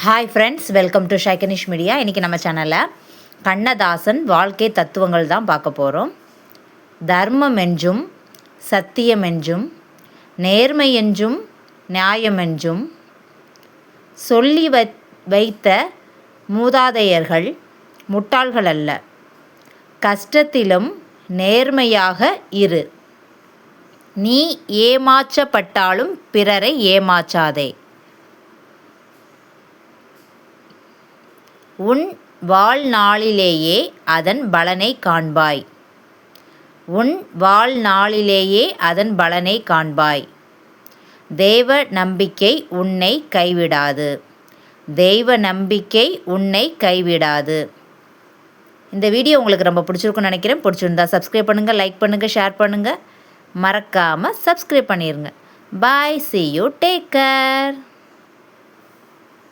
Hi friends, welcome to ஷைகனிஷ் media. இன்றைக்கி நம்ம சேனலில் கண்ணதாசன் வாழ்க்கை தத்துவங்கள் தான் பார்க்க போகிறோம். தர்மம் என்றும் சத்தியம் என்றும் நேர்மை என்றும் நியாயம் என்றும் சொல்லி வைத்த மூதாதையர்கள் முட்டாள்கள் அல்ல. கஷ்டத்திலும் நேர்மையாக இரு. நீ ஏமாற்றப்பட்டாலும் பிறரை ஏமாற்றாதே. உன் வாழ்நாளிலேயே அதன் பலனை காண்பாய். உன் வாழ்நாளிலேயே அதன் பலனை காண்பாய். தெய்வ நம்பிக்கை உன்னை கைவிடாது. தெய்வ நம்பிக்கை உன்னை கைவிடாது. இந்த வீடியோ உங்களுக்கு ரொம்ப பிடிச்சிருக்குன்னு நினைக்கிறேன். பிடிச்சிருந்தா சப்ஸ்கிரைப் பண்ணுங்கள், லைக் பண்ணுங்கள், ஷேர் பண்ணுங்கள். மறக்காமல் சப்ஸ்கிரைப் பண்ணிடுங்க. பாய், see you, take care.